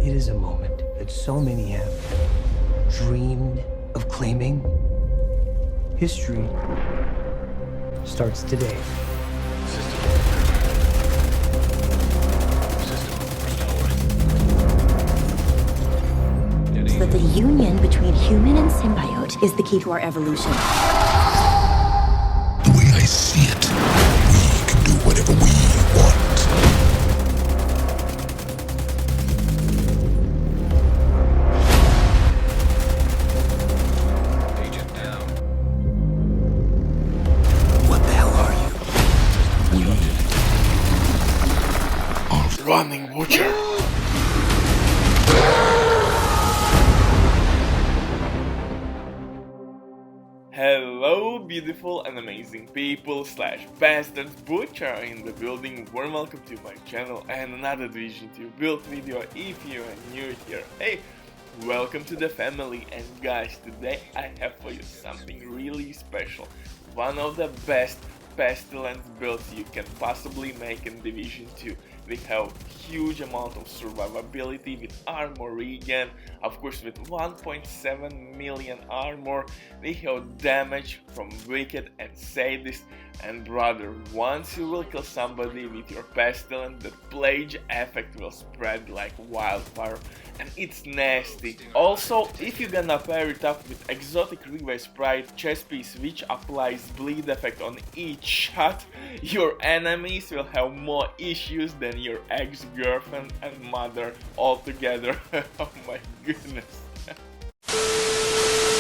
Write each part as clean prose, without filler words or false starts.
It is a moment that so many have dreamed of claiming. History starts today. So that the union between human and symbiote is the key to our evolution. The way I see it, we can do whatever we want. Agent down. What the hell are you? We are Running Butcher. Hello beautiful and amazing people / bastards, Butcher in the building. Warm welcome to my channel and another Division 2 build video. If you are new here, hey, welcome to the family. And guys, today I have for you something really special. One of the best Pestilence builds you can possibly make in Division 2. We have huge amount of survivability with armor regen, of course with 1.7 million armor. We have damage from WICEKD and SADIST, and brother, once you will kill somebody with your Pestilence, the plague effect will spread like wildfire and it's nasty. Also, if you're gonna pair it up with exotic Ridgeways sprite chest piece which applies bleed effect on each shot, your enemies will have more issues than your ex-girlfriend and mother all together. Oh my goodness.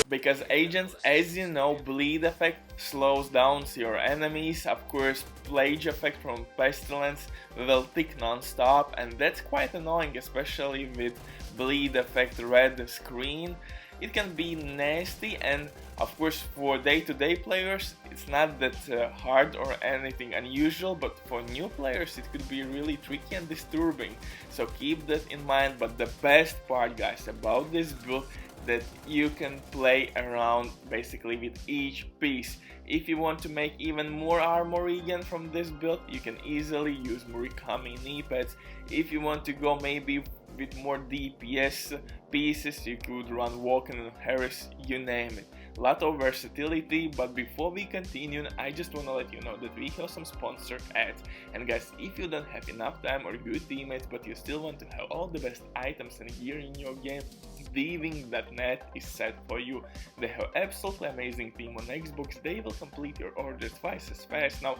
Because agents, as you know, bleed effect slows down your enemies. Of course, plague effect from Pestilence will tick non-stop, and that's quite annoying, especially with bleed effect red screen. It can be nasty, and of course for day-to-day players it's not that hard or anything unusual, but for new players it could be really tricky and disturbing, so keep that in mind. But the best part, guys, about this build, that you can play around basically with each piece. If you want to make even more armor regen from this build, you can easily use Murakami knee pads. If you want to go maybe with more DPS pieces, you could run Walken and Harris, you name it. Lot of versatility. But before we continue, I just want to let you know that we have some sponsored ads. And guys, if you don't have enough time or good teammates but you still want to have all the best items and gear in your game, Diving.net is set for you. They have absolutely amazing team on Xbox. They will complete your orders twice as fast. Now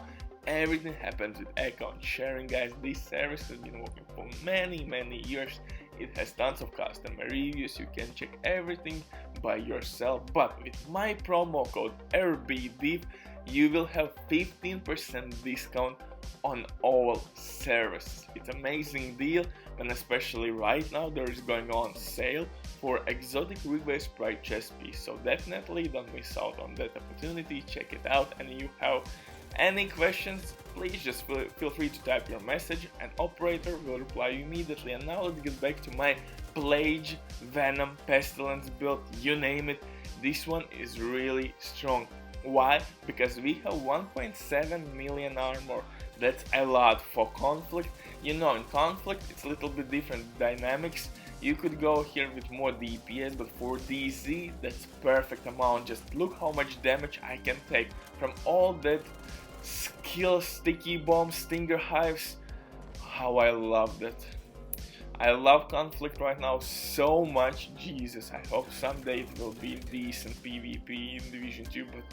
everything happens with account sharing, guys. This service has been working for many years. It has tons of customer reviews. You can check everything by yourself, but with my promo code RBDIV you will have 15% discount on all services. It's an amazing deal, and especially right now there is going on sale for exotic Ridgeways sprite chest piece, so definitely don't miss out on that opportunity. Check it out, and you have any questions, please just feel free to type your message and operator will reply immediately. And now let's get back to my Plague, Venom, Pestilence build, you name it. This one is really strong. Why? Because we have 1.7 million armor. That's a lot for conflict. You know, in conflict it's a little bit different dynamics. You could go here with more DPS, but for DZ that's perfect amount. Just look how much damage I can take from all that skill, sticky bombs, stinger hives. How I love that. I love conflict right now so much. Jesus, I hope someday it will be decent PvP in Division 2, but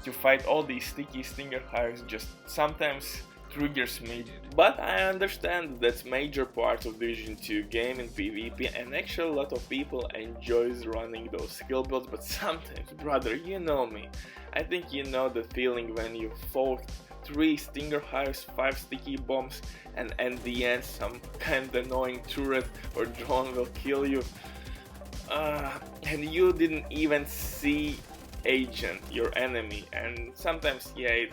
to fight all these sticky stinger hives just sometimes triggers me. But I understand that's major part of Division 2 game in PvP, and actually a lot of people enjoys running those skill builds. But sometimes, brother, you know me, I think you know the feeling when you fought 3 stinger hives, 5 sticky bombs, and at the end some kind of annoying turret or drone will kill you, and you didn't even see agent, your enemy. And sometimes, yeah,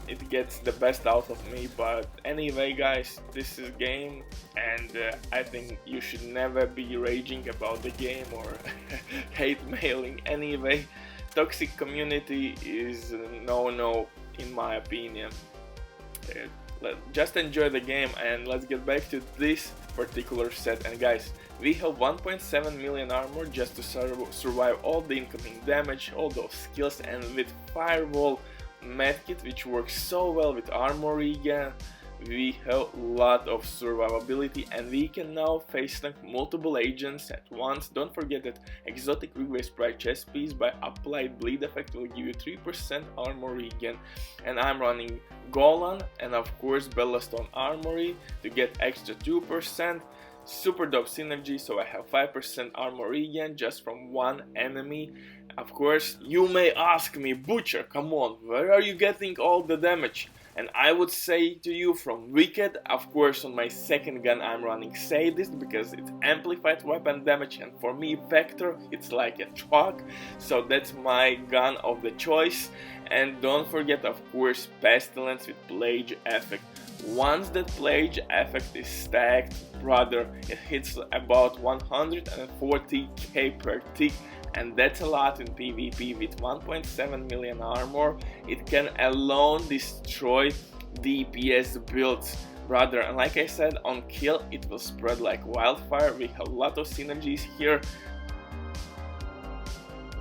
it gets the best out of me. But anyway, guys, this is game, and I think you should never be raging about the game or hate mailing. Anyway, toxic community is no in my opinion. Just enjoy the game, and let's get back to this particular set. And guys, we have 1.7 million armor just to survive all the incoming damage, all those skills, and with Firewall medkit, which works so well with armor regen, we have a lot of survivability, and we can now face tank multiple agents at once. Don't forget that exotic Ridgeways Pride chest piece by applied bleed effect will give you 3% armor regen, and I'm running Golan and of course Bellastone Armory to get extra 2%. Super dope synergy, so I have 5% armor regen just from one enemy. Of course, you may ask me, Butcher, come on, where are you getting all the damage? And I would say to you, from WICEKD. Of course, on my second gun I'm running SADIST because it's amplified weapon damage, and for me Vector, it's like a truck, so that's my gun of the choice. And don't forget, of course, Pestilence with Plague effect. Once that Plague effect is stacked, brother, it hits about 140k per tick, and that's a lot in PvP. With 1.7 million armor, it can alone destroy DPS builds, brother. And like I said, on kill it will spread like wildfire. We have a lot of synergies here.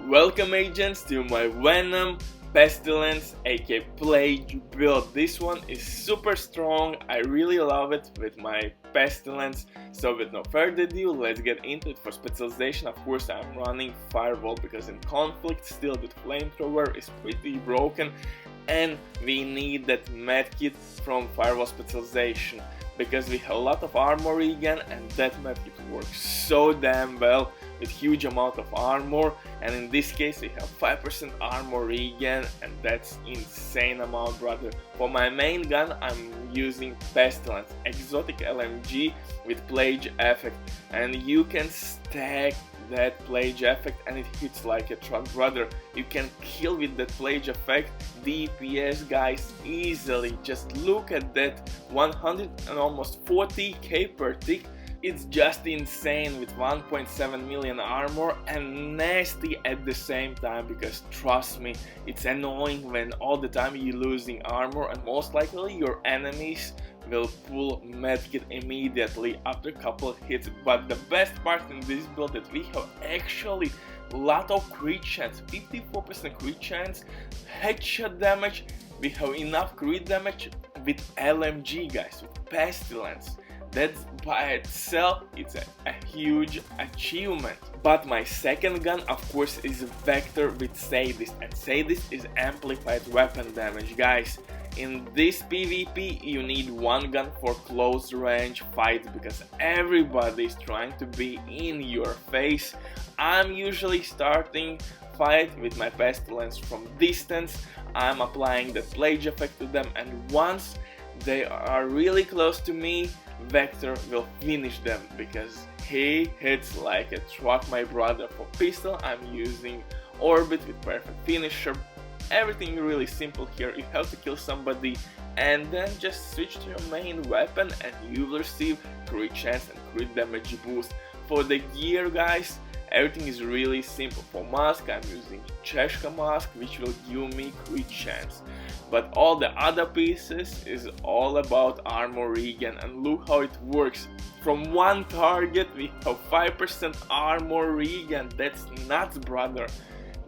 Welcome agents to my Venom Pestilence aka Plague build. This one is super strong, I really love it with my Pestilence. So with no further ado, let's get into it. For specialization, of course, I'm running Firewall because in conflict still the flamethrower is pretty broken, and we need that medkit from Firewall specialization because we have a lot of armor regen, and that medkit works so damn well with huge amount of armor. And in this case we have 5% armor regen, and that's insane amount, brother. For my main gun I'm using Pestilence exotic LMG with Plague effect, and you can stack that Plague effect and it hits like a truck, brother. You can kill with that Plague effect DPS guys easily. Just look at that, 100 and almost 40k per tick. It's just insane with 1.7 million armor, and nasty at the same time, because trust me, it's annoying when all the time you're losing armor, and most likely your enemies will pull medkit immediately after a couple of hits. But the best part in this build that we have actually a lot of crit chance, 54% crit chance, headshot damage. We have enough crit damage with LMG guys, with Pestilence. That's by itself, it's a huge achievement. But my second gun, of course, is Vector with SADIST, and SADIST is amplified weapon damage, guys. In this PvP, you need one gun for close range fights because everybody is trying to be in your face. I'm usually starting fight with my Pestilence from distance. I'm applying the Plague effect to them, and once they are really close to me, Vector will finish them because he hits like a truck, my brother. For pistol I'm using Orbit with perfect finisher. Everything really simple here. You have to kill somebody and then just switch to your main weapon and you will receive crit chance and crit damage boost. For the gear guys, everything is really simple. For mask I'm using Cheshka mask, which will give me crit chance. But all the other pieces is all about armor regen, and look how it works. From one target we have 5% armor regen. That's nuts, brother.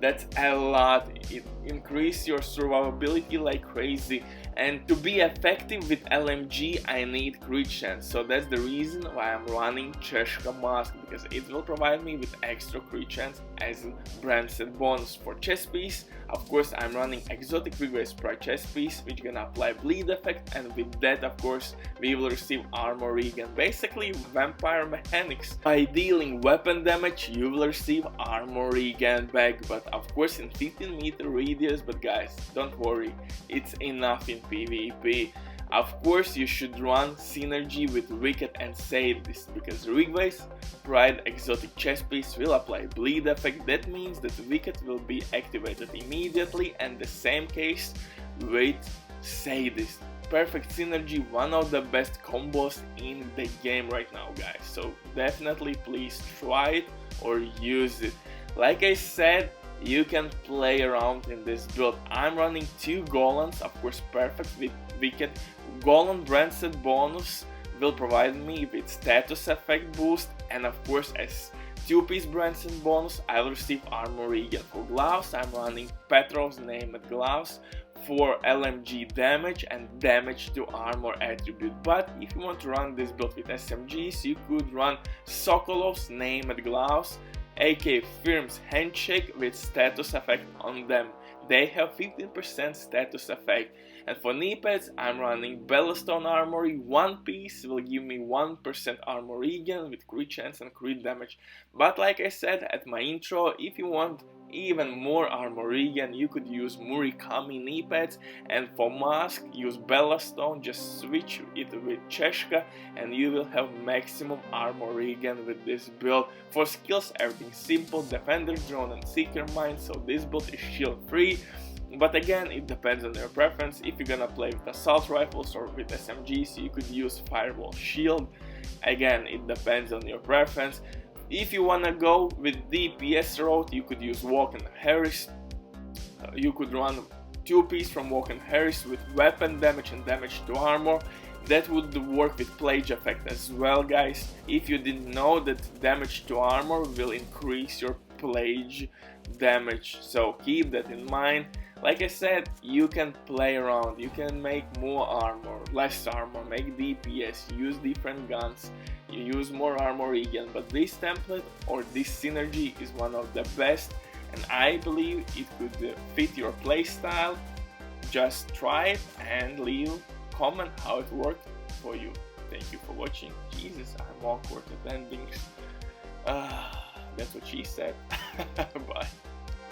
That's a lot. It increases your survivability like crazy. And to be effective with LMG I need crit chance, so that's the reason why I'm running Cheshka mask, because it will provide me with extra crit chance as a brand set bonus. For chest piece, of course I'm running exotic Ridgeways Pride chest piece, which can apply bleed effect, and with that of course we will receive armor regen, basically vampire mechanics. By dealing weapon damage you will receive armor regen back, but of course in 15-meter radius. But guys, don't worry, it's enough in PvP. Of course you should run synergy with WICEKD and SADIST, because Ridgeways Pride exotic chest piece will apply bleed effect. That means that WICEKD will be activated immediately, and the same case with SADIST. Perfect synergy, one of the best combos in the game right now guys, so definitely please try it or use it. Like I said, you can play around in this build. I'm running two Golans, of course perfect with WICEKD. Golan brand set bonus will provide me with status effect boost, and of course as 2-piece Branson bonus I'll receive armor regen. For gloves I'm running Petrov's named gloves for LMG damage and damage to armor attribute, but if you want to run this build with SMGs you could run Sokolov's named gloves, aka Firm's handshake with status effect on them. They have 15% status effect. And for knee pads I'm running Bellastone Armory. 1 piece will give me 1% armor regen with crit chance and crit damage. But like I said at my intro, if you want even more armor regen you could use Murakami knee pads, and for mask use Bellastone, just switch it with Cheshka and you will have maximum armor regen with this build. For skills everything simple, Defender Drone and Seeker Mine, so this build is shield free. But again, it depends on your preference. If you're gonna play with assault rifles or with SMGs, you could use Firewall Shield. Again, it depends on your preference. If you wanna go with DPS route, you could use Walken Harris. You could run 2-piece from Walken Harris with weapon damage and damage to armor. That would work with Plague effect as well, guys. If you didn't know that damage to armor will increase your Plague damage, so keep that in mind. Like I said, you can play around, you can make more armor, less armor, make DPS, use different guns, you use more armor regen, but this template or this synergy is one of the best and I believe it could fit your playstyle. Just try it and leave a comment how it worked for you. Thank you for watching. Jesus, I'm awkward at endings. That's what she said. Bye.